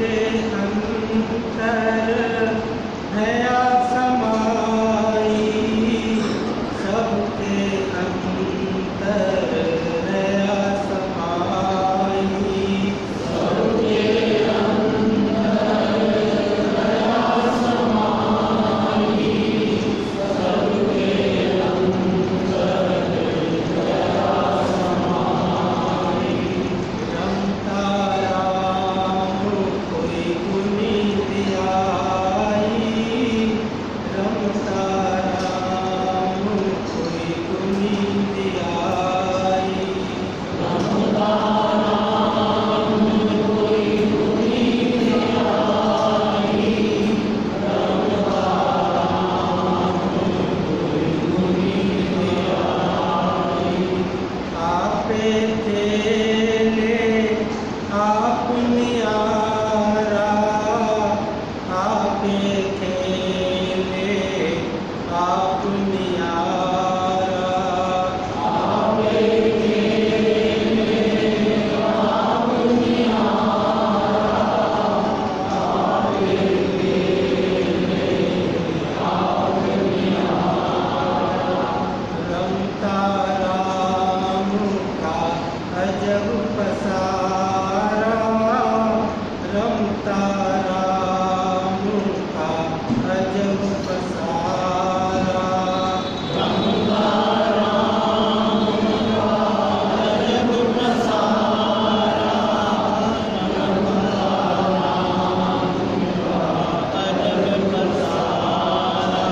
सबके अंतर दया समाई, सबके अंतर दया समाई, सबके अंतर दया समाई, सबके अंतर दया समाई। रमता राम कोई गुनी दियाई, रमता राम कोई गुनी दियाई, रमता राम कोई गुनी दियाई, रमता राम कोई गुनी दियाई। आपे तेले आप नियारा, आपे खेले आप नियारा, आपे खेले आप नियारा, आपे खेले आप नियारा। रमता राम का अजब पसारा, रमता राम का अजब पसारा, रमता राम का अजब पसारा, रमता राम का अजब पसारा।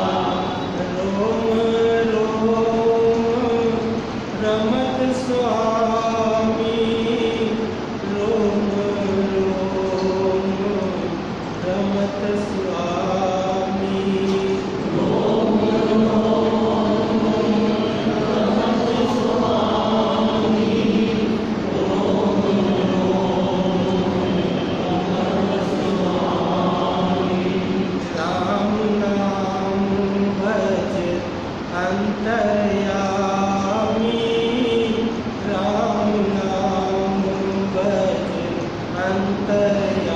रोम रोम रमत स्वामी, रोम रोम रमत स्वामी, रोम रोम रमत स्वामी, रोम रोम रमत स्वामी। राम नाम भज अंतर्यामी, राम नाम भज अंतर्यामी,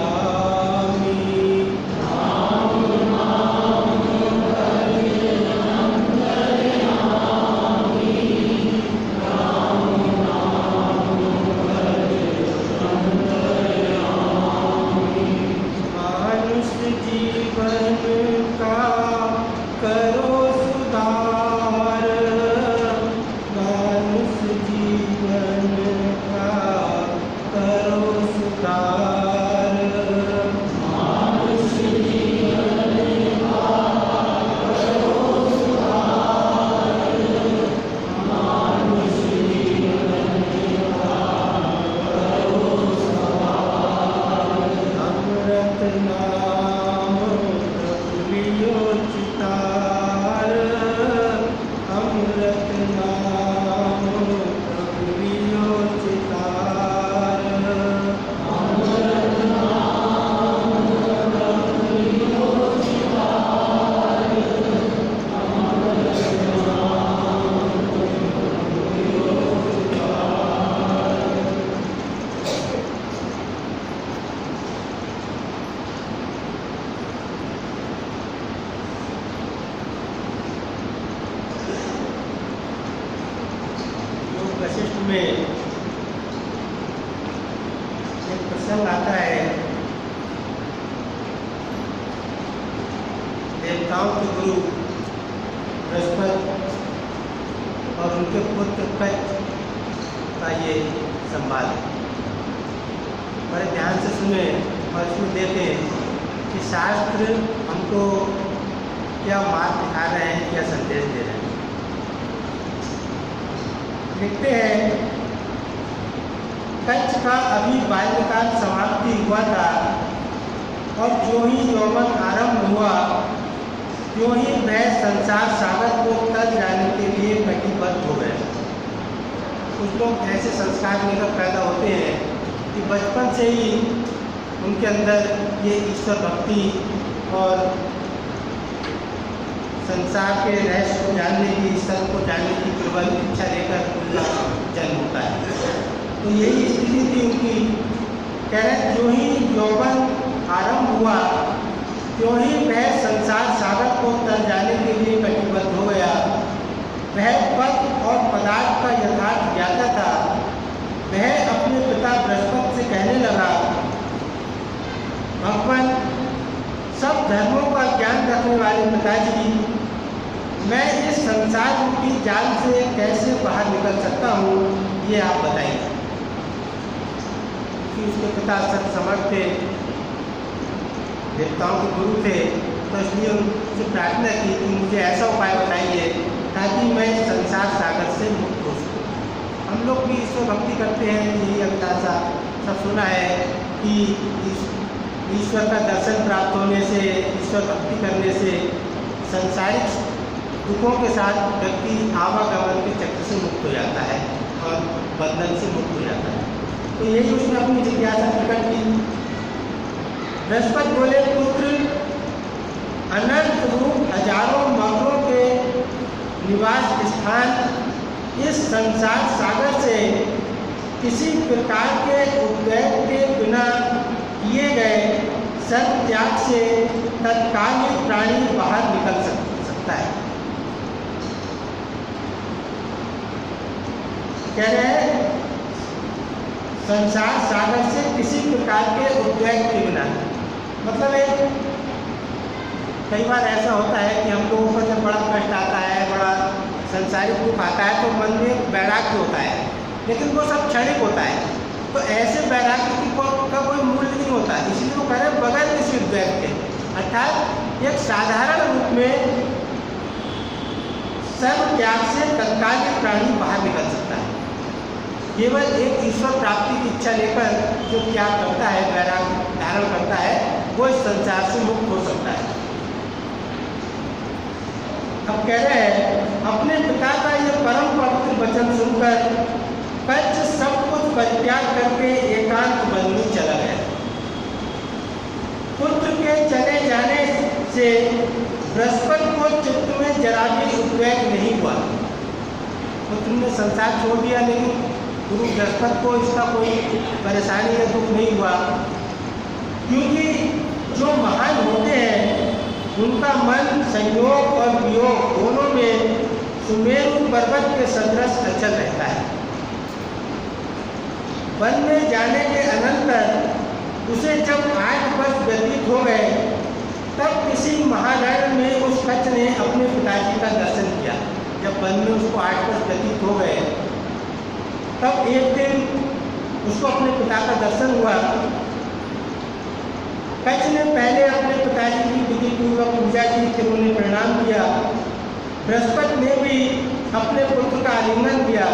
राम नाम भज अंतर्यामी, राम नाम भज अंतर्यामी। मानुष जीवन का करो सुधार, मानुष जीवन का करो सुधार, मानुष जीवन का करो सुधार, मानुष जीवन का करो सुधार। अमृत नाम प्रभु लियो चितार, अमृत नाम प्रभु लियो चितार, अमृत नाम प्रभु लियो चितार, अमृत नाम प्रभु लियो चितार। योग वशिष्ठ में एक प्रसंग आता है, देवताओं के गुरु बृहस्पति और उनके पुत्र कच्छ का ये संवाद है। बड़े ध्यान से सुने और इसमें देखें कि शास्त्र हमको क्या मार्ग दिखा रहे हैं, क्या संदेश दे रहे हैं। देखते हैं, कच्छ का अभी बाल्यकाल समाप्ति हुआ था और जो ही यौवन आरंभ हुआ, त्यों ही वह संसार सागर को तर जाने के लिए कटिबद्ध हो गए। कुछ लोग ऐसे संस्कार लेकर पैदा होते हैं कि बचपन से ही उनके अंदर ये ईश्वर भक्ति और संसार के रहस्य को जानने की, ईश्वर को जानने की प्रबल इच्छा लेकर उनका जन्म होता है। तो यही स्थिति थी उनकी। कह रहे जो ही यौवन त्यों ही वह संसार सागर को तर जाने के लिए कटिबद्ध हो गया। वह पद और पदार्थ का यथार्थ ज्ञाता था। वह अपने पिता बृहस्पति से कहने लगा, भगवान, सब धर्मों का ज्ञान रखने वाले पिताजी, मैं इस संसार की जाल से कैसे बाहर निकल सकता हूँ, ये आप बताइए। कि उसके पिता सत्समर्थ थे, देवताओं के गुरु थे, तो इसलिए उनसे प्रार्थना की कि मुझे ऐसा उपाय बताइए ताकि मैं संसार सागर से मुक्त हो सकूँ। हम लोग भी ईश्वर भक्ति करते हैं, यही अभिलाषा सब सुना है कि ईश्वर का दर्शन प्राप्त होने से, ईश्वर भक्ति करने से संसारिक दुखों के साथ व्यक्ति आवागमन के चक्र से मुक्त हो जाता है और बंधन से मुक्त हो जाता है। तो यही उसने अपनी जिज्ञासा प्रकट की। बृहस्पति बोले, पुत्र, अनंत रूप हजारों मगरों के निवास स्थान इस संसार सागर से किसी प्रकार के उद्वेग के बिना किए गए सर्व त्याग से तत्काल ही प्राणी बाहर निकल सकता है। कह रहे हैं संसार सागर से किसी प्रकार के उद्वेग के बिना, मतलब एक कई बार ऐसा होता है कि हम लोगों को जब बड़ा कष्ट आता है, बड़ा संसारिक दुख आता है, तो मन में वैराग्य होता है, लेकिन वो सब क्षणिक होता है। तो ऐसे वैराग्य का कोई मूल्य नहीं होता, इसलिए वो कह रहे हैं बगैर किसी उद्वेग के, अर्थात एक साधारण रूप में सर्व त्याग से तत्काल प्राणी बाहर निकल सकता है। केवल एक ईश्वर प्राप्ति की इच्छा लेकर जो त्याग करता है, वैराग्य धारण करता है, वो इस संसार से मुक्त हो सकता है। अब कह रहे हैं, अपने पिता का ये परम पवित्र वचन सुनकर कच्छ सब कुछ परित्याग करके एकांत वन में चला गया। पुत्र के चले जाने से बृहस्पति को चित्त में जरा भी उद्वेग नहीं हुआ। पुत्र ने संसार छोड़ दिया, लेकिन गुरु बृहस्पति को इसका कोई परेशानी या दुख नहीं हुआ, क्योंकि जो महान होते हैं उनका मन संयोग और वियोग दोनों में सुमेरु पर्वत के सदृश अचल रहता है। वन में जाने के अनंतर उसे जब 8 वर्ष व्यतीत हो गए, तब किसी महारण में उस कच्छ ने अपने पिताजी का दर्शन किया। जब वन में उसको 8 वर्ष व्यतीत हो गए, तब एक दिन उसको अपने पिता का दर्शन हुआ। कच्छ ने पहले अपने पिताजी की विधि पूर्वक पूजा की, फिर उन्हें प्रणाम किया। बृहस्पति ने भी अपने पुत्र का आलिंगन किया।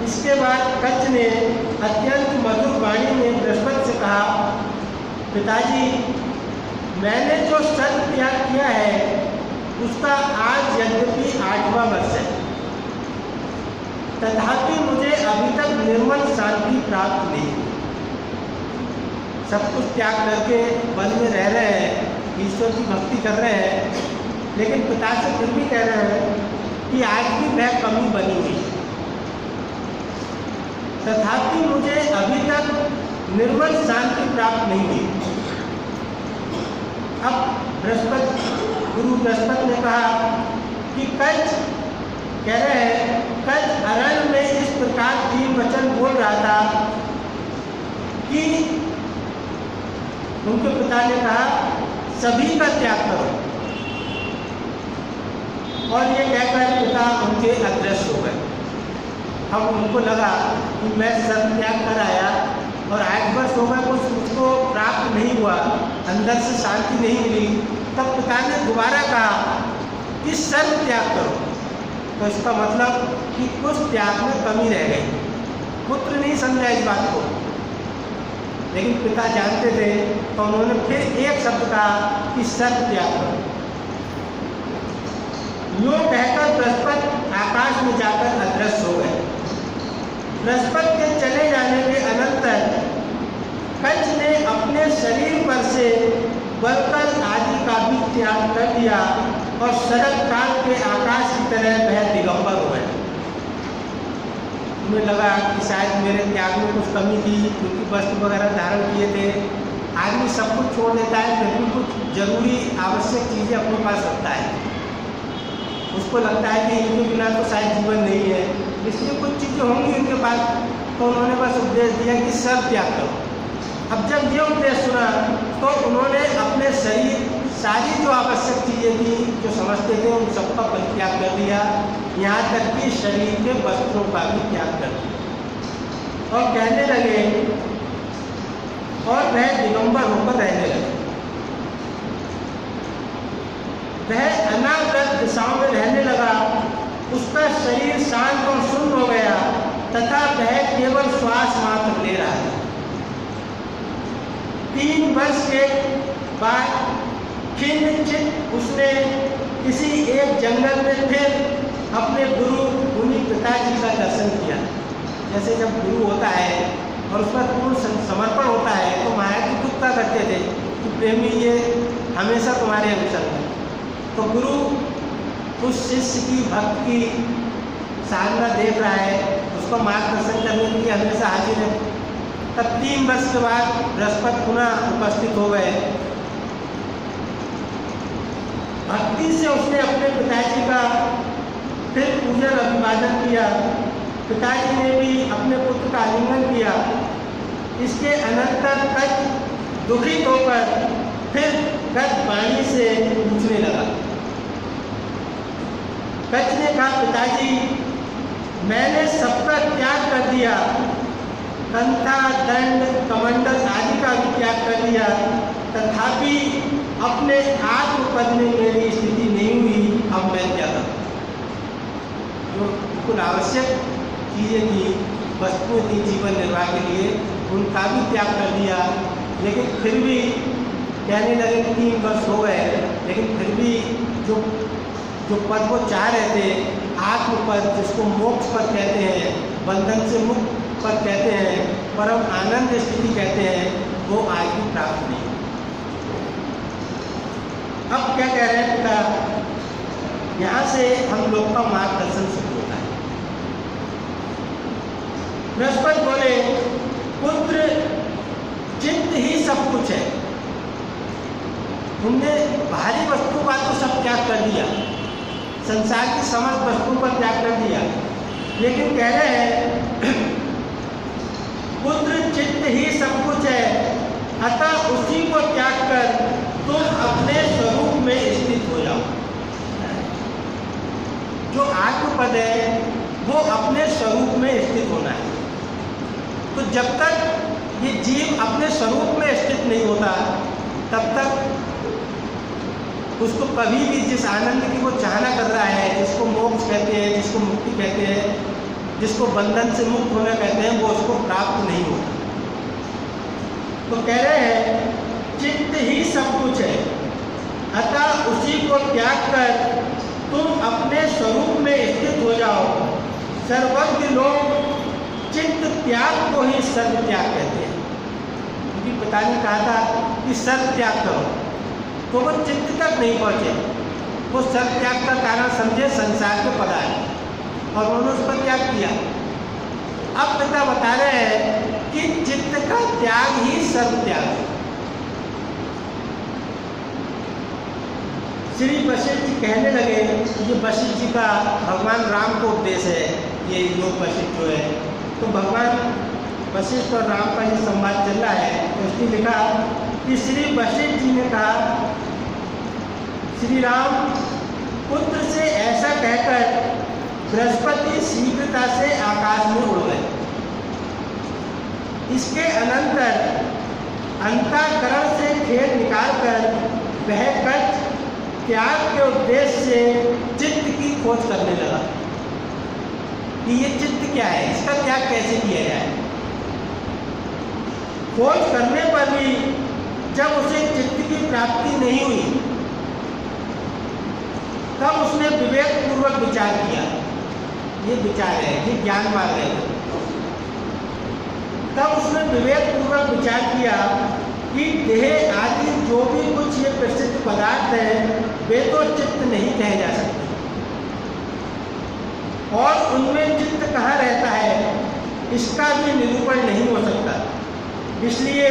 इसके बाद कच्छ ने अत्यंत मधुर वाणी में बृहस्पति से कहा, पिताजी, मैंने जो सर्व त्याग किया है उसका आज यद्यपि 8वां वर्ष है, तथापि मुझे अभी तक निर्मल शांति प्राप्त नहीं हुई। सब कुछ त्याग करके वन में रह रहे हैं, ईश्वर की भक्ति कर रहे हैं, लेकिन पिता से फिर भी कह रहे हैं कि आज भी वह कमी बनी हुई है, तथापि मुझे अभी तक निर्मल शांति प्राप्त नहीं हुई। अब गुरु बृहस्पति ने कहा कि कच्छ, कह रहे हैं, कच्छ अरण्य में इस प्रकार की वचन बोल रहा था कि उनके पिता ने कहा, सभी का त्याग करो, और ये कहकर पिता उनके अदृश्य हो गए। अब उनको लगा कि मैं सर्व त्याग कर आया और 8 वर्ष हो गए, कुछ उसको प्राप्त नहीं हुआ, अंदर से शांति नहीं मिली। तब पिता ने दोबारा कहा कि सर्व त्याग करो, तो इसका मतलब कि कुछ त्याग में कमी रह गई। पुत्र नहीं समझा इस बात को, लेकिन पिता जानते थे, तो उन्होंने फिर एक शब्द कहा कि सर्व त्याग करो। यूँ कहकर बृहस्पति आकाश में जाकर अदृश्य हो गए। बृहस्पति के चले जाने के अनंतर कच्छ ने अपने शरीर पर से बलकल आदि का भी त्याग कर दिया और शरद काल के आकाश की तरह वह दिगंबर हो गए। उन्हें लगा कि शायद मेरे त्याग में कुछ कमी थी, क्योंकि वस्त्र वगैरह धारण किए थे, आदमी सब कुछ छोड़ देता है, फिर भी कुछ जरूरी आवश्यक चीज़ें अपने पास रखता है। उसको लगता है कि इनके बिना तो शायद जीवन नहीं है, इसलिए कुछ चीज़ें होंगी उनके पास, तो उन्होंने बस उपदेश दिया कि सब त्याग करो। अब जब ये उपदेश सुना तो उन्होंने अपने शरीर सारी जो आवश्यक चीज़ें थी जो समझते थे उन सबका परित्याग कर दिया, यहाँ तक कि शरीर के वस्त्रों का भी त्याग कर दिया और कहने लगे, और वह दिगंबर होकर रहने लगे। वह अनावृत दिशाओं में रहने लगा, उसका शरीर शांत और शून्य हो गया तथा वह केवल श्वास मात्र ले रहा था। 3 वर्ष के बाद खिन्नचित्त उसने किसी एक जंगल में फिर अपने गुरु मुनि पिताजी का दर्शन किया। जैसे जब गुरु होता है और उसका पूर्ण समर्पण होता है तो महाराज जी खुद का करते थे कि प्रेमी ये हमेशा तुम्हारे अनुसरण है। तो गुरु उस शिष्य की भक्त की साधना देख रहा है, उसको मार्गदर्शन करने के लिए हमेशा हाजिर है। तब 3 वर्ष के बाद बृहस्पति पुनः उपस्थित हो गए। भक्ति से उसने अपने पिताजी का फिर पूजन अभिवादन किया। पिताजी ने भी अपने पुत्र का आलिंगन किया। इसके अनंतर कच दुखित होकर फिर कच वाणी से पूछने लगा। कच ने कहा, पिताजी मैंने सबका त्याग कर दिया, कंथा दंड कमंडल आदि का भी त्याग कर दिया, तथापि अपने आत्मपद में मेरी स्थिति नहीं हुई। अब मैं क्या करूं? जो बिल्कुल आवश्यक चीज़ें थी, वस्तुएं थी जीवन निर्वाह के लिए, उनका भी त्याग कर दिया। लेकिन फिर भी कहने लगे 3 वर्ष हो गए, लेकिन फिर भी जो पद वो चाह रहे थे, आत्मपद जिसको मोक्ष पद कहते हैं, बंधन से मुक्त पद कहते हैं, परम आनंद स्थिति कहते हैं, वो आज भी प्राप्त नहीं। अब क्या कह रहे हैं पिता, यहाँ से हम लोग का मार्गदर्शन शुरू होता है। बृहस्पति बोले, पुत्र चित्त ही सब कुछ है। तुमने बाहरी वस्तु का तो सब त्याग कर दिया, संसार की समस्त वस्तु पर त्याग कर दिया, लेकिन कह रहे हैं पुत्र चित्त ही सब कुछ है, अतः उसी को त्याग कर तुम अपने स्वरूप में स्थित हो जाओ। जो आत्मपद है वो अपने स्वरूप में स्थित होना है। तो जब तक ये जीव अपने स्वरूप में स्थित नहीं होता तब तक उसको कभी भी जिस आनंद की वो चाहना कर रहा है, जिसको मोक्ष कहते हैं, जिसको मुक्ति कहते हैं, जिसको बंधन से मुक्त होना कहते हैं, वो उसको प्राप्त नहीं होता। तो कह रहे हैं चित्त ही सब कुछ है, अतः उसी को त्याग कर तुम अपने स्वरूप में स्थित हो जाओ। सर्वज्ञ लोग चित्त त्याग को ही सर्व त्याग कहते हैं। क्योंकि पिता ने कहा था कि सर्व त्याग करो, तो वो चित्त तक नहीं पहुँचे। वो सर्व त्याग का कारण समझे संसार के पदार्थ, और उन्होंने उस पर त्याग किया। अब पिता बता रहे हैं कि चित्त का त्याग ही सर्व त्याग है। श्री वशिष्ठ जी कहने लगे, ये वशिष्ठ जी का भगवान राम को उपदेश है, ये योग वशिष्ठ जो है। तो भगवान वशिष्ठ और राम का ये संवाद चल रहा है। तो उसने लिखा कि श्री वशिष्ठ जी ने कहा, श्री राम पुत्र से ऐसा कहकर बृहस्पति शीघ्रता से आकाश में उड़ गए। इसके अनंतर अंतःकरण से खेल निकालकर वह कच त्याग के उद्देश्य से चित्त की खोज करने लगा कि ये चित्त क्या है, इसका त्याग कैसे किया जाए। खोज करने पर भी जब उसे चित्त की प्राप्ति नहीं हुई तब उसने विवेक पूर्वक विचार किया। ये विचार है, ये ज्ञान मार्ग है। तब उसने विवेक पूर्वक विचार किया कि देह आदि जो भी कुछ ये प्रसिद्ध पदार्थ है वे तो चित्त नहीं कहे जा सकते, और उनमें चित्त कहाँ रहता है, इसका भी निरूपण नहीं हो सकता। इसलिए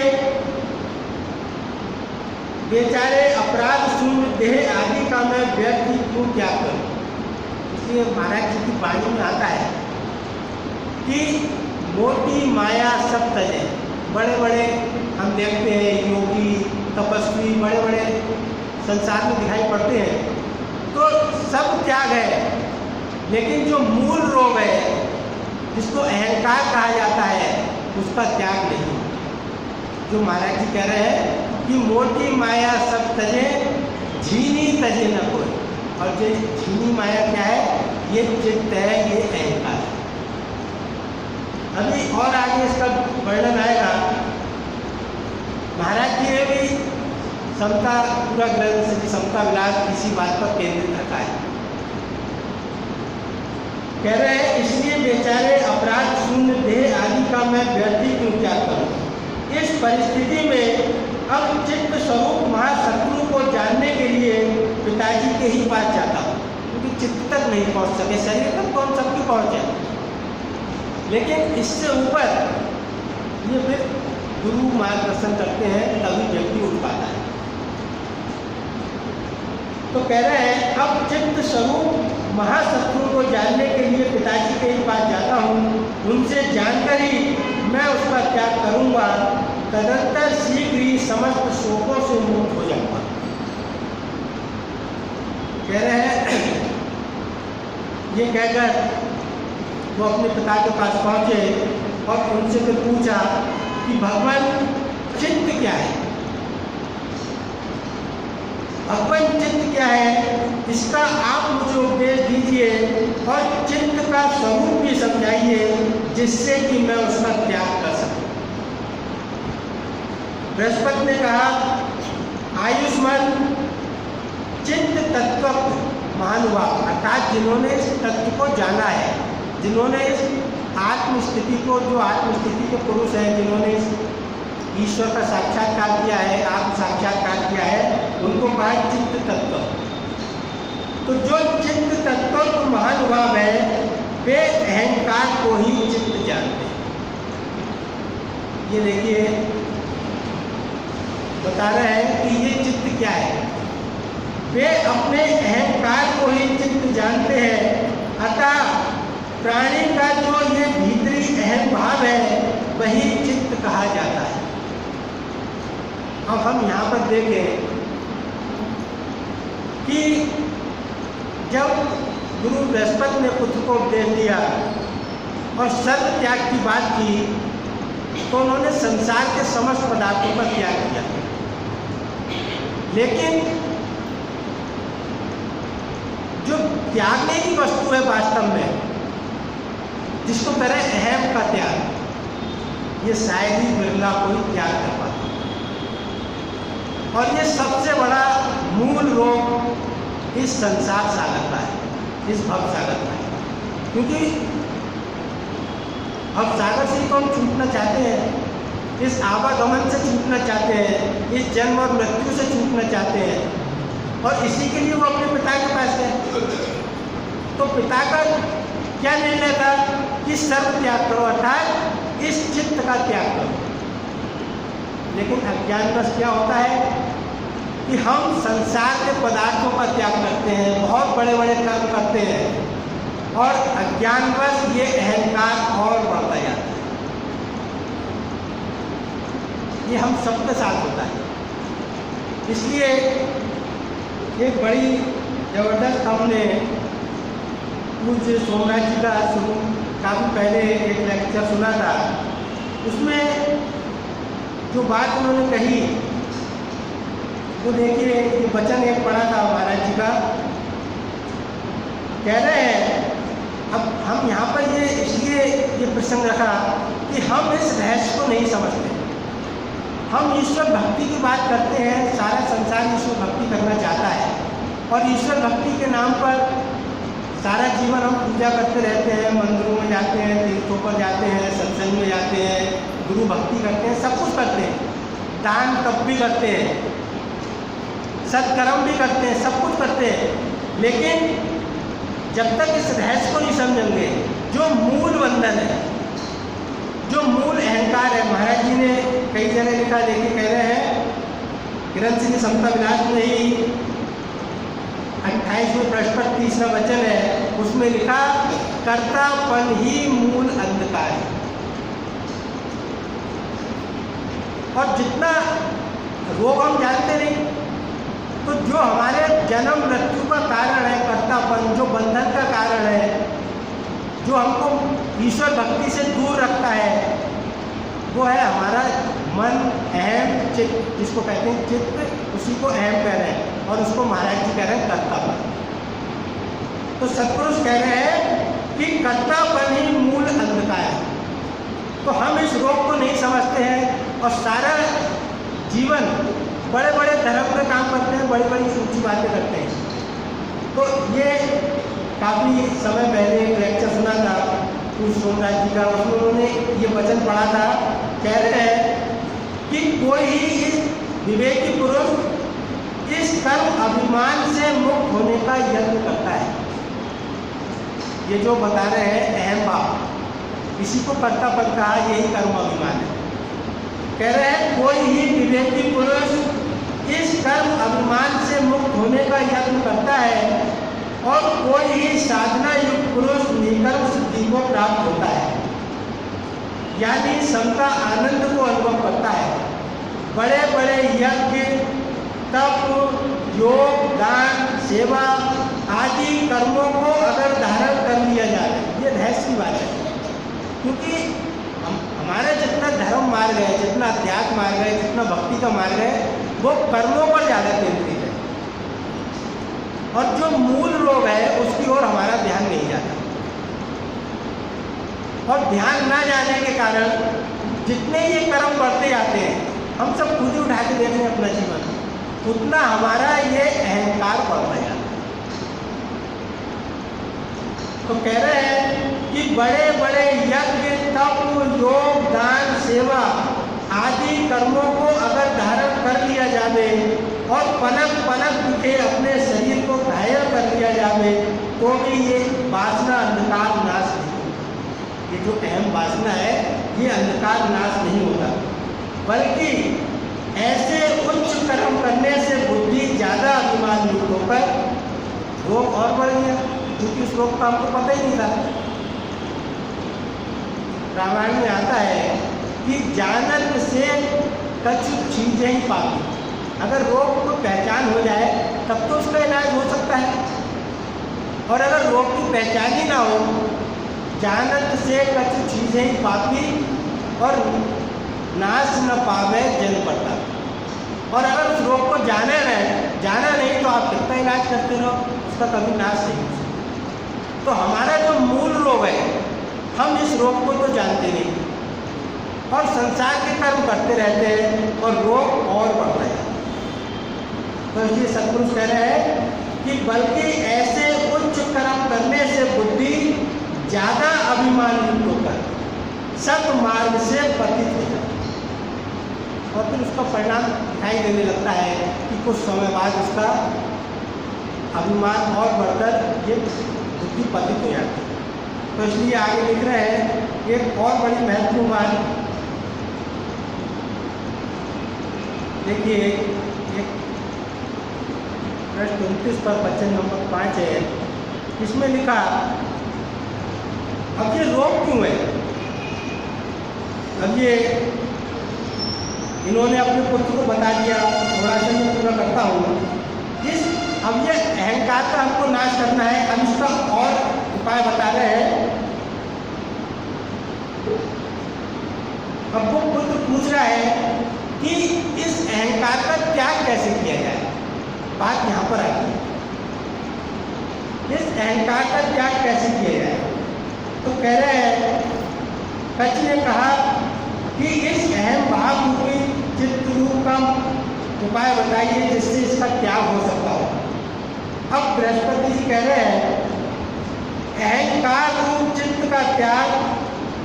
बेचारे अपराध शून्य देह आदि का मैं व्यर्थ ही क्यों क्या करूं। इसलिए महाराज जी की वाणी में आता है कि मोटी माया सब तजे। बड़े बड़े हम देखते हैं योगी तपस्वी बड़े बड़े संसार में दिखाई पड़ते हैं, तो सब त्याग है, लेकिन जो मूल रोग है जिसको अहंकार कहा जाता है उसका त्याग नहीं। जो महाराज जी कह रहे हैं कि मोटी माया सब तजे, झीनी तजे न कोई। और जो झीनी माया क्या है, ये चित्त है, ये अहंकार है। अभी और आगे इसका वर्णन आएगा। महाराज जी ने भी समता पूरा ग्रंथ से समता विलास इसी बात पर केंद्रित रखा है। कह रहे हैं इसलिए बेचारे अपराध शून्य देह आदि का मैं व्यर्थ क्यों क्या करूं। इस परिस्थिति में अब चित्त स्वरूप महाशत्रु को जानने के लिए पिताजी के ही पास जाता हूँ, क्योंकि चित्त तक नहीं पहुँच सके, शरीर तक कौन सबकी पहुँचे, लेकिन इससे ऊपर ये फिर गुरु मार्गदर्शन करते हैं तभी व्यक्ति उठ पाता है। तो कह रहे हैं अब चित्त स्वरूप महाशत्रु को जानने के लिए पिताजी के ही पास जाता हूँ, उनसे जानकर ही मैं उसका त्याग करूँगा, तदंतर शीघ्र ही समस्त शोकों से मुक्त हो जाऊँगा। कह रहे हैं ये कहकर वो अपने पिता के पास पहुँचे और उनसे फिर पूछा कि भगवान चित्त क्या है, भगवान चित्त क्या है, इसका आप मुझे उपदेश दीजिए और चित्त का स्वरूप भी समझाइए जिससे कि मैं उसका त्याग कर सकूं। बृहस्पति ने कहा आयुष्मान चित्त तत्व महानुभाव, अर्थात जिन्होंने इस तत्व को जाना है, जिन्होंने इस आत्मस्थिति को, जो आत्मस्थिति के पुरुष हैं, जिन्होंने इस ईश्वर का साक्षात्कार किया है, आत्म साक्षात्कार किया है, उनको कहा चित्त तत्व। तो जो चित्त तत्व को महानुभाव है वे अहंकार को ही चित्त जानते हैं। ये देखिए बता रहे हैं कि ये चित्त क्या है, वे अपने अहंकार को ही चित्त जानते हैं। अतः प्राणी का जो ये भीतरी अहम भाव है वही चित्त कहा जाता है। अब हम यहाँ पर देखें कि जब गुरु बृहस्पति ने पुत्र को उपदेश दिया और सर्व त्याग की बात की, तो उन्होंने संसार के समस्त पदार्थों का त्याग किया, लेकिन जो त्यागने की वस्तु है वास्तव में, जिसको कह रहे अहम का त्याग, ये शायद ही बिरला कोई त्याग कर पाता। और ये सबसे बड़ा मूल रोग इस संसार सागर का है, इस भव सागर का है। क्योंकि भव सागर से तो हम छूटना चाहते हैं, इस आवागमन से छूटना चाहते हैं, इस जन्म और मृत्यु से छूटना चाहते हैं, और इसी के लिए वो अपने पिता के पास गए। तो पिता का क्या निर्णय था कि सर्व त्याग करो, अर्थात इस चित्त का त्याग करो। लेकिन अज्ञानवश क्या होता है कि हम संसार के पदार्थों का त्याग करते हैं, बहुत बड़े बड़े कर्म करते हैं, और अज्ञानवश ये अहंकार और बढ़ता जाता है। ये हम सबके साथ होता है। इसलिए एक बड़ी ज़बरदस्त हमने पूज्य सोमनाथ जी का काफ़ी पहले एक लेक्चर सुना था। उसमें जो बात उन्होंने कही वो देखिए, ये वचन एक पढ़ा था महाराज जी का। कह रहे हैं, अब हम यहाँ पर ये इसलिए ये प्रसंग रखा कि हम इस रहस्य को नहीं समझते। हम ईश्वर भक्ति की बात करते हैं, सारा संसार ईश्वर भक्ति करना चाहता है, और ईश्वर भक्ति के नाम पर सारा जीवन हम पूजा करते रहते हैं, मंदिरों में जाते हैं, तीर्थों पर जाते हैं, सत्संग में जाते हैं, गुरु भक्ति करते हैं, सब कुछ करते हैं, दान तप भी करते हैं, सत्कर्म भी करते हैं, सब कुछ करते हैं। लेकिन जब तक इस रहस्य को नहीं समझेंगे, जो मूल बंधन है, जो मूल अहंकार है, महाराज जी ने कई जगह लिखा, देखिए कह रहे हैं किरण सिंह समता विलास में ही 28वें पृष्ठ पर 3रा वचन है, उसमें लिखा कर्तापन ही मूल अंधकार है। और जितना रोग हम जानते नहीं, तो जो हमारे जन्म मृत्यु का कारण है कर्तापन, जो बंधन का कारण है, जो हमको ईश्वर भक्ति से दूर रखता है, वो है हमारा मन, अहम चित्त, जिसको कहते हैं चित्त, उसी को अहम कह रहे हैं और उसको महाराज जी कह रहे हैं कर्तापन। तो सत्पुरुष कह रहे हैं कि कर्तापन ही मूल अंधकार है। तो हम इस रोग को नहीं समझते हैं और सारा जीवन बड़े बड़े धर्म में काम करते हैं, बड़ी बड़ी ऊँची बातें करते हैं। तो ये काफ़ी समय पहले एक लेक्चर सुना था कुछ सोमराज जी का, उसमें उन्होंने ये वचन पढ़ा था, कह रहे हैं कि कोई ही इस विवेकी पुरुष इस कर्म अभिमान से मुक्त होने का यत्न करता है। ये जो बता रहे हैं अहम भाव, इसी को कर्तापन कहा, यही कर्म अभिमान है। कह रहे हैं कोई ही विवेकी पुरुष इस कर्म अभिमान से मुक्त होने का यत्न करता है और कोई ही साधना युक्त पुरुष निकर्म सिद्धि को प्राप्त होता है, यानी समता आनंद को अनुभव करता है। बड़े बड़े यज्ञ, तप, योग, दान, सेवा आदि कर्मों को अगर धारण कर लिया जाए, ये रहस्य की बात है, क्योंकि हमारा जितना धर्म मार्ग है, जितना अध्यात्म मार्ग है, जितना भक्ति का मार्ग है, वो कर्मों पर ज़्यादा केंद्रित है और जो मूल रोग है उसकी ओर हमारा ध्यान नहीं जाता। और ध्यान ना जाने के कारण जितने ये कर्म बढ़ते जाते हैं, हम सब खुद ही उठा के देख रहे हैं अपना जीवन, उतना हमारा ये अहंकार बढ़ता जाता है। तो कह रहे हैं कि बड़े बड़े यज्ञ, तप, योग, दान, सेवा आदि कर्मों को अगर धारण कर लिया जाए और पलक पलक दिखे अपने शरीर को घायल कर लिया जाए, तो भी ये वासना अंधकार नाश नहीं होता। ये जो अहम वासना है, ये अंधकार नाश नहीं होता, बल्कि ऐसे उच्च कर्म करने से बुद्धि ज़्यादा अभिमान युक्त होकर रोग और बढ़ गया, क्योंकि उस रोग का हमको पता ही नहीं था। रामायण में आता है कि जानत से कछु चीजें ही पापी। अगर रोग को पहचान हो जाए तब तो उसका इलाज हो सकता है, और अगर रोग की पहचान ही ना हो, जानत से कछु चीजें ही पापी और नाश न पावे जन पड़ता। और अगर उस रोग को जाना नहीं तो आप कितना इलाज करते रहो, उसका कभी नाश नहीं हो सकता। तो हमारा जो मूल रोग है, हम इस रोग को तो जानते नहीं और संसार के कर्म करते रहते हैं और रोग और बढ़ता है। तो इसलिए सत्पुरुष कह रहे हैं कि बल्कि ऐसे उच्च कर्म करने से बुद्धि ज़्यादा अभिमान युक्त होकर सत मार्ग से पतित हो जाती है और फिर उसका परिणाम दिखाई देने लगता है कि कुछ समय बाद उसका अभिमान और बढ़कर ये बुद्धि पतित हो जाती है। तो इसलिए आगे लिख रहे हैं एक और बड़ी महत्वपूर्ण बात, देखिए एक प्रश्न 29 पर वचन नंबर 5 है, इसमें लिखा अब ये रोग क्यों है। अब ये इन्होंने अपने पुत्र को बता दिया, थोड़ा सा मैं पूरा करता हूँ। अब ये अहंकार का हमको नाश करना है। अब इसका और उपाय बता रहे हैं। अब वो पुत्र पूछ रहा है कि इस अहंकार का त्याग कैसे किया जाए। बात यहाँ पर आती है, इस अहंकार का त्याग कैसे किया जाए। तो कह रहे हैं, कच्छ ने कहा कि इस अहम भाव रूपी चित्त रूप का उपाय बताइए जिससे इसका त्याग हो सकता हो। अब बृहस्पति जी कह रहे हैं, अहंकार रूप चित्त का त्याग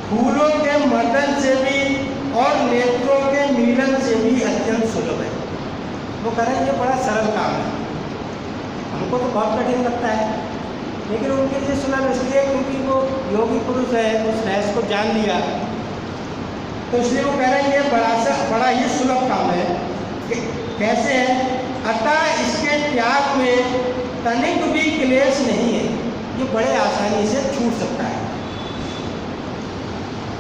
फूलों के मर्दन से भी और नेत्रों के मिलन से भी अत्यंत सुलभ है। वो कह रहे हैं ये बड़ा सरल काम है, हमको तो बहुत कठिन लगता है, लेकिन उनके लिए सुलभ इसलिए क्योंकि वो योगी पुरुष है, उस रहस्य को जान लिया। तो इसलिए वो कह रहे हैं ये बड़ा ही सुलभ काम है कि कैसे है? अतः इसके त्याग में तनिक भी क्लेश नहीं है, ये बड़े आसानी से छूट सकता है।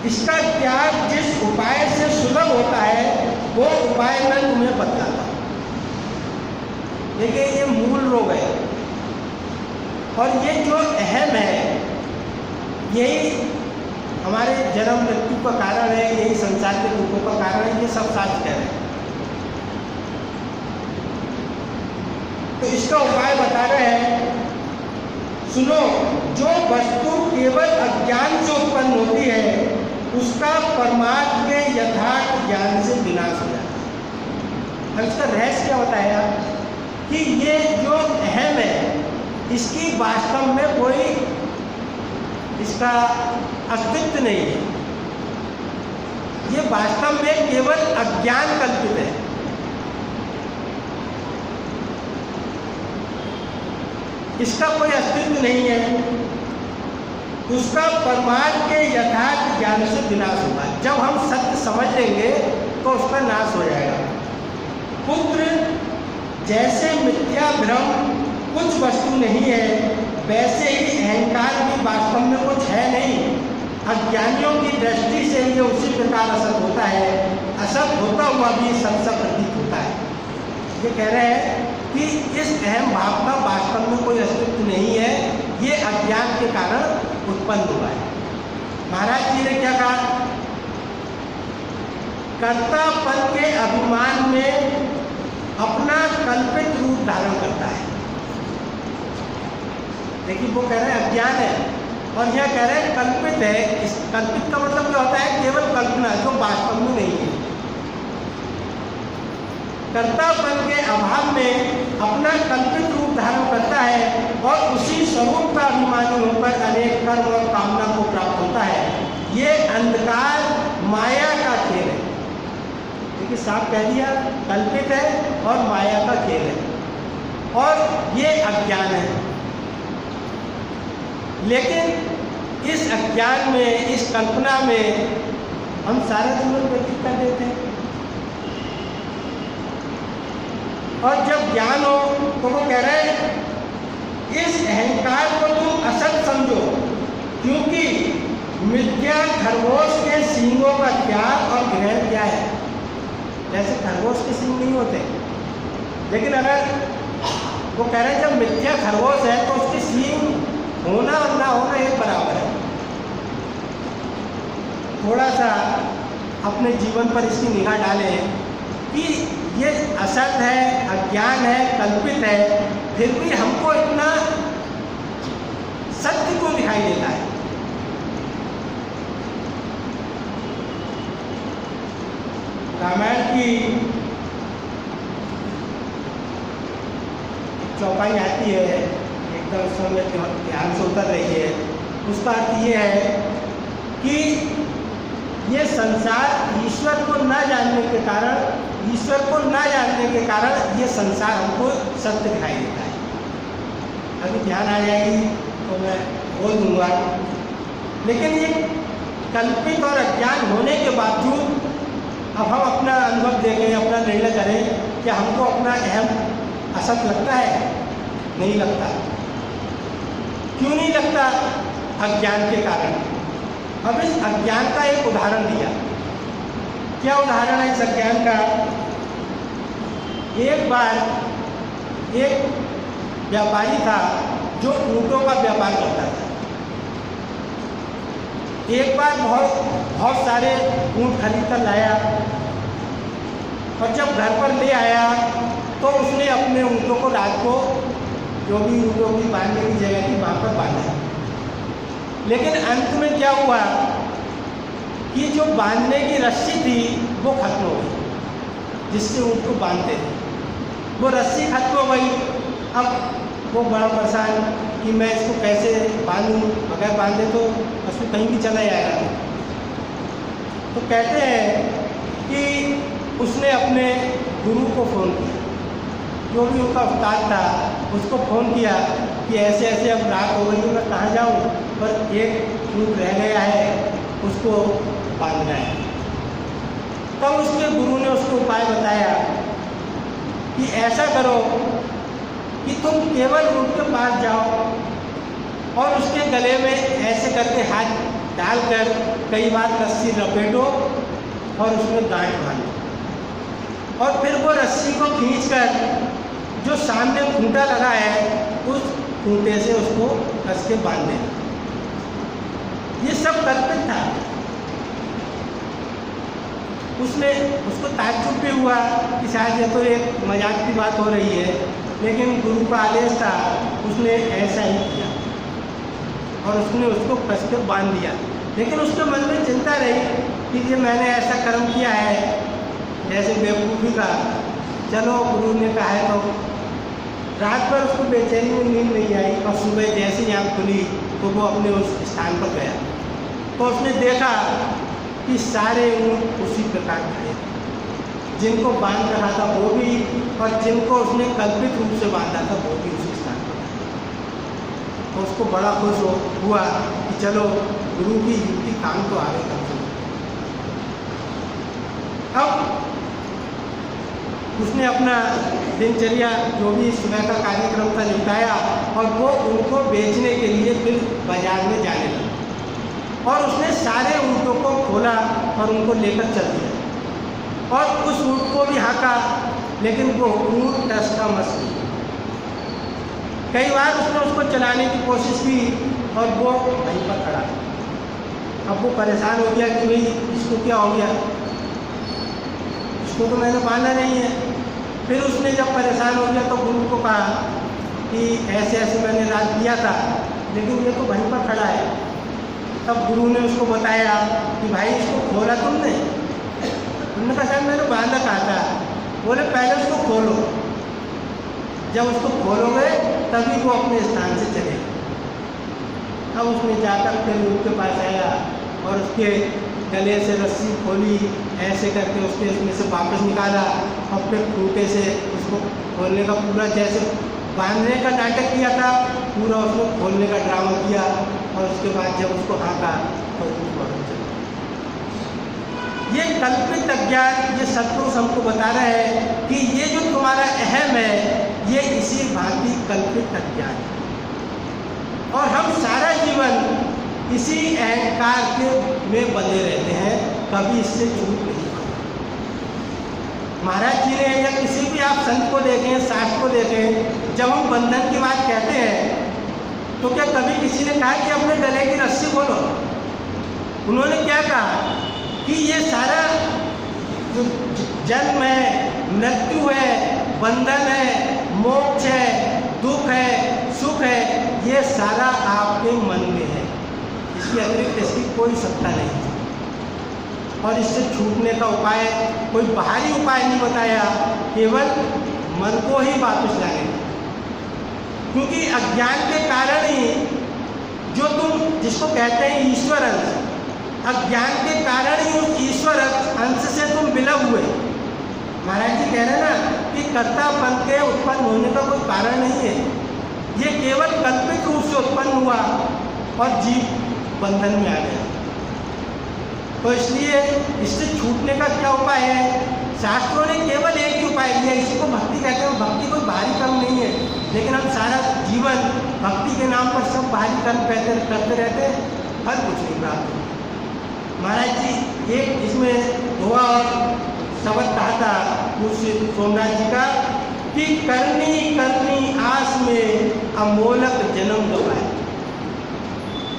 इसका त्याग जिस उपाय से सुलभ होता है वो उपाय मैं तुम्हें बतलाता हूँ। देखिए, ये मूल रोग है और ये जो अहम है यही हमारे जन्म मृत्यु का कारण है, यही संसार के दुखों का कारण है, ये सब साथ कह रहे हैं। तो इसका उपाय बता रहे हैं, सुनो, जो वस्तु केवल अज्ञान से उत्पन्न होती है उसका परमार्थ के यथार्थ ज्ञान से विनाश हो जाता है। अब इसका रहस्य क्या होता है कि ये जो अहम है इसकी वास्तव में कोई इसका अस्तित्व नहीं है, ये वास्तव में केवल अज्ञान कल्पित है। इसका कोई अस्तित्व नहीं है, उसका परमार्थ के यथार्थ ज्ञान से विनाश होगा। जब हम सत्य समझ लेंगे तो उसका नाश हो जाएगा। पुत्र, जैसे मिथ्या भ्रम कुछ वस्तु नहीं है, वैसे ही अहंकार भी वास्तव में कुछ है नहीं। अज्ञानियों की दृष्टि से ये उसी प्रकार असत होता है, असत होता हुआ भी सत सा प्रतीत होता है। ये कह रहे हैं कि इस अहम भाव का वास्तव में कोई अस्तित्व नहीं है, ये अज्ञान के कारण उत्पन्न हुआ है। महाराज जी ने क्या कहा? कर्तापन के अभिमान में अपना कल्पित रूप धारण करता है। देखिए, वो कह रहे हैं अज्ञान है और यह कह रहे हैं कल्पित है। इस कल्पित का मतलब क्या होता है? केवल कल्पना, जो वास्तव में नहीं है। कर्तापन के अभाव में अपना कल्पित रूप धारण करता है और उसी स्वरूप का अभिमानी होकर अनेक कर्म और कामना को प्राप्त होता है। ये अंधकार माया का खेल है। देखिए, साफ कह दिया, कल्पित है और माया का खेल है और ये अज्ञान है। लेकिन इस अज्ञान में, इस कल्पना में हम सारा जीवन व्यतीत कर देते हैं और जब ज्ञान हो तो वो कह रहे हैं इस अहंकार को तुम असत समझो, क्योंकि मिथ्या खरगोश के सींगों का त्याग और ग्रहण क्या है? जैसे खरगोश के सींग नहीं होते, लेकिन अगर वो कह रहे हैं जब मिथ्या खरगोश है तो उसके सींग होना और ना होना एक बराबर है। थोड़ा सा अपने जीवन पर इसकी निगाह डालें कि ये असत है, अज्ञान है, कल्पित है, फिर भी हमको इतना सत्य क्यों दिखाई देता है? रामायण की चौपाई आती है, एकदम समय ध्यान से उतर रही है। उसका अर्थ ये है कि ये संसार ईश्वर को न जानने के कारण, ईश्वर को न जानने के कारण ये संसार हमको सत्य दिखाई देता है। अभी ध्यान आ जाएगी तो मैं बोल दूंगा। लेकिन ये कल्पित और अज्ञान होने के बावजूद अब हम अपना अनुभव देखें, अपना निर्णय करें कि हमको अपना अहम असत लगता है? नहीं लगता। क्यों नहीं लगता? अज्ञान के कारण। अब इस अज्ञान का एक उदाहरण दिया। क्या उदाहरण है इस अज्ञान का? एक बार एक व्यापारी था जो ऊँटों का व्यापार करता था। एक बार बहुत सारे ऊँट खरीद कर लाया और जब घर पर ले आया तो उसने अपने ऊँटों को रात को जो भी ऊँटों की बांधने की जगह थी वहाँ पर बांधा। लेकिन अंत में क्या हुआ कि जो बांधने की रस्सी थी वो खत्म हो गई, जिससे ऊँट को बांधते थे। वो रस्सी खत्म हो गई। अब वो बड़ा परेशान कि मैं इसको कैसे बांधूं, बगैर बांधे तो पशु कहीं भी चला जाएगा। तो कहते हैं कि उसने अपने गुरु को फ़ोन किया, जो भी उनका उस्ताद था उसको फ़ोन किया कि ऐसे ऐसे अब रात हो गई तो मैं कहाँ जाऊँ, पर एक ऊँट रह गया है, उसको बांधना है। तब उसके गुरु ने उसको उपाय बताया कि ऐसा करो कि तुम केवल उनके पास जाओ और उसके गले में ऐसे करके हाथ डालकर कई बार रस्सी लपेटो और उसमें गांठ बांधो, और फिर वो रस्सी को खींचकर जो सामने खूंटा लगा है उस खूंटे से उसको कस के बांध देना। ये सब कल्पित था। उसको ताज्जुब भी हुआ कि शायद ये तो एक मजाक की बात हो रही है, लेकिन गुरु का आदेश था, उसने ऐसा ही किया और उसने उसको कस के बांध दिया। लेकिन उसके मन में चिंता रही कि ये मैंने ऐसा कर्म किया है, जैसे बेवकूफ़ी का, चलो गुरु ने कहा है तो। रात भर उसको बेचैनी में नींद नहीं आई और सुबह जैसे ही आँख खुली तो वो अपने उस स्थान पर गया तो उसने देखा कि सारे ऊँट उसी प्रकार खड़े थे, जिनको बांध रहा था वो भी, और जिनको उसने कल्पित रूप से बांधा था वो भी उसी स्थान पर। तो उसको बड़ा खुश हुआ कि चलो गुरु की युक्ति काम तो आगे कर सकती। अब उसने अपना दिनचर्या जो भी सुबह का कार्यक्रम था निपटाया और वो उनको बेचने के लिए फिर बाजार में जाने लगा, और उसने सारे ऊँटों को खोला और उनको लेकर चल दिया और उस ऊँट को भी हाँका, लेकिन वो ऊँट टस का मस नहीं। कई बार उसने उसको चलाने की कोशिश की और वो वहीं पर खड़ा। अब वो परेशान हो गया कि भाई इसको क्या हो गया, इसको तो मैंने बांधा नहीं है। फिर उसने जब परेशान हो गया तो गुरु को कहा कि ऐसे ऐसे मैंने रात किया था, लेकिन ये तो वहीं पर खड़ा है। तब गुरु ने उसको बताया कि भाई इसको खोला तुमने? उन्होंने कहा शायद मैंने बांधा कहा था। बोले पहले उसको खोलो, जब उसको खोलोगे तभी वो अपने स्थान से चलेगा। अब उसने जाकर फिर उसके पास आया और उसके गले से रस्सी खोली, ऐसे करके उसके उसमें से वापस निकाला और फिर खूंटे से उसको खोलने का पूरा, जैसे बांधने का नाटक किया था, पूरा उसको खोलने का ड्रामा किया। और उसके बाद जब उसको हाँका तो उसको ये कल्पित अज्ञान, ये सत्पुरुष हमको बता रहे हैं कि ये जो तुम्हारा अहम है ये इसी भांति कल्पित अज्ञान है, और हम सारा जीवन इसी अहंकार के में बंधे रहते हैं, कभी इससे छूट नहीं पाते। महाराज जी ने या किसी भी आप संत को देखें, शास्त्र को देखें, जब हम बंधन की बात कहते हैं तो क्या कभी किसी ने कहा कि अपने गले की रस्सी खोलो? उन्होंने क्या कहा कि ये सारा जो जन्म है, मृत्यु है, बंधन है, मोक्ष है, दुख है, सुख है, ये सारा आपके मन में है, इसके अतिरिक्त इसकी कोई सत्ता नहीं है। और इससे छूटने का उपाय कोई बाहरी उपाय नहीं बताया, केवल मन को ही वापस लाने का। क्योंकि अज्ञान के कारण ही जो तुम जिसको कहते हैं ईश्वर अंश, अज्ञान के कारण ही उस ईश्वर अंश से तुम विलय हुए। महाराज जी कह रहे हैं ना कि कर्तापन के उत्पन्न होने का कोई कारण नहीं है, ये केवल कल्पित रूप से उत्पन्न हुआ और जीव बंधन में आ गया। तो इसलिए इससे छूटने का क्या उपाय है? शास्त्रों ने केवल एक ही उपाय दिया, इसी को भक्ति कहते हैं। भक्ति कोई बाहरी कर्म नहीं है, लेकिन हम सारा जीवन भक्ति के नाम पर सब बाहरी कर्म करते रहते हैं, फल कुछ नहीं प्राप्त। महाराज जी एक इसमें धोआ और शब्द कहा था उस सोमनाथ जी का कि करनी करनी आस में अमोलक जन्म गवाए।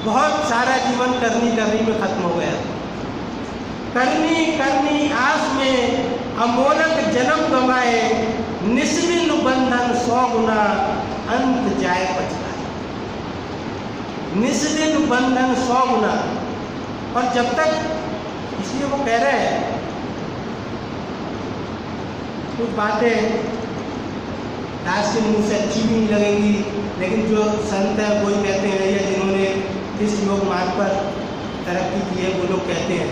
बहुत सारा जीवन करनी करनी में खत्म हो गया। करनी करनी आस में अमोलक जन्म गवाए, निस्बिन बंधन 100 गुना अंत जाए पछताए। निस्बिन बंधन 100 गुना। और जब तक, इसलिए वो कह रहे हैं कुछ बातें दास के मुंह से अच्छी भी नहीं लगेंगी, लेकिन जो संत है वही कहते हैं, या जिन्होंने इस योग मार्ग पर तरक्की की है वो लोग कहते हैं।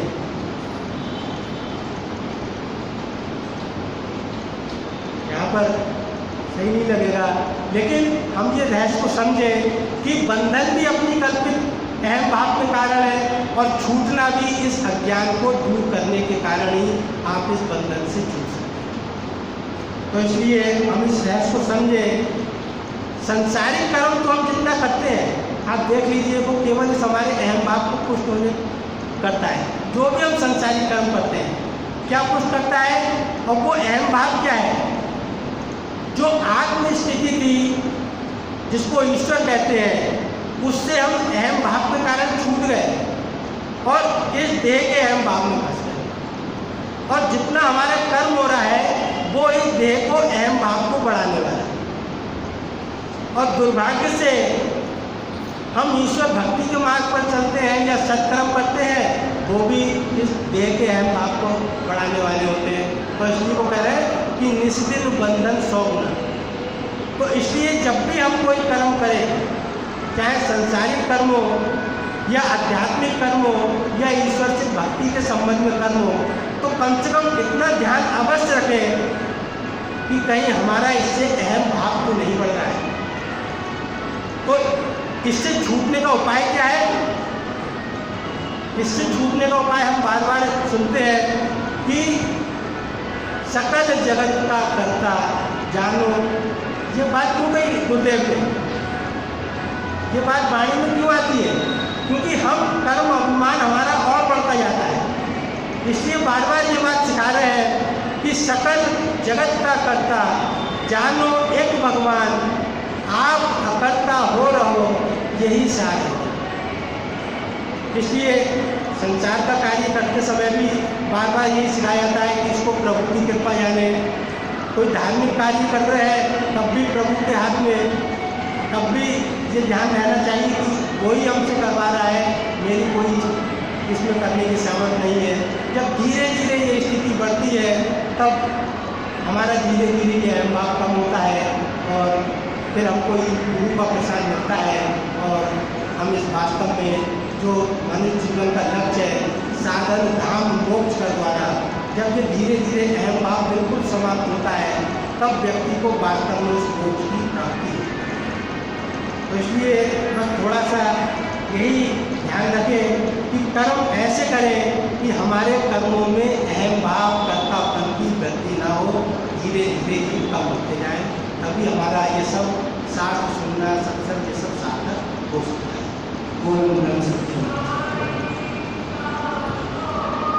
यहाँ पर सही नहीं लगेगा, लेकिन हम ये रहस्य को समझें कि बंधन भी अपनी कल्पित अहम भाव के कारण है, और छूटना भी इस अज्ञान को दूर करने के कारण ही आप इस बंधन से छूट सकते हैं। तो इसलिए हम इस रहस्य को समझें। संसारिक कर्म तो हम जितना करते हैं, आप देख लीजिए, वो केवल इस हमारे अहम भाव को पुष्ट होने करता है। जो भी हम संसारिक कर्म करते हैं क्या पुष्ट करता है, और वो अहम भाव क्या है, जो आत्म स्थिति थी जिसको ईश्वर कहते हैं, उससे हम अहम भाव के कारण छूट गए और इस देह के अहम भाव में फंस गए। और जितना हमारा कर्म हो रहा है वो इस देह को अहम भाव को बढ़ाने वाला है। और दुर्भाग्य से हम ईश्वर भक्ति के मार्ग पर चलते हैं या सत्कर्म करते हैं, वो भी इस देह के अहम भाव को बढ़ाने वाले होते हैं। तो इसलिए वो कह रहे हैं कि निस्दिन बंधन सौ गुना। तो इसलिए जब भी हम कोई कर्म करें, चाहे सांसारिक कर्म हो या आध्यात्मिक कर्म हो या ईश्वर से भक्ति के संबंध में कर्म हो, तो कम से कम इतना ध्यान अवश्य रखें कि कहीं हमारा इससे अहम भाव तो नहीं बढ़ रहा है। तो इससे छूटने का उपाय क्या है? इससे छूटने का उपाय हम बार बार सुनते हैं कि सकल जगत का कर्ता जानो। ये बात क्यों कही गुरुदेव ने? ये बात वाणी में क्यों आती है? क्योंकि हम कर्म अभिमान हमारा और बढ़ता जाता है। इसलिए बार बार ये बात सिखा रहे हैं कि सकल जगत का कर्ता जानो एक भगवान, आप अकर्ता हो रहो, यही सार है। इसलिए संसार का कार्य करते समय भी बार बार यही सिखाया जाता है कि इसको प्रभु की कृपा जाने। कोई धार्मिक कार्य कर रहे हैं तब भी प्रभु के हाथ में, तब भी ये ध्यान रहना चाहिए कि वही हमसे करवा रहा है, मेरी कोई इसमें करने की सामर्थ नहीं है। जब धीरे धीरे ये स्थिति बढ़ती है तब हमारा धीरे धीरे ये अहम भाव कम होता है और फिर हमको गुरु का प्रसाद मिलता है और हम इस वास्तव में जो मनुष्य जीवन का लक्ष्य है, साधन धाम मोक्ष का द्वारा, जब ये धीरे धीरे अहम भाव बिल्कुल समाप्त होता है तब व्यक्ति को वास्तव में उस मोक्ष की प्राप्ति है। तो इसलिए बस थोड़ा सा यही ध्यान रखें कि कर्म ऐसे करें कि हमारे कर्मों में अहम भाव कर्तापन की वृद्धि ना हो, धीरे धीरे ही कम होते जाएं, तभी हमारा ये सब शास्त्र सुनना, सत्संग, ये सब सार्थक हो सकता है।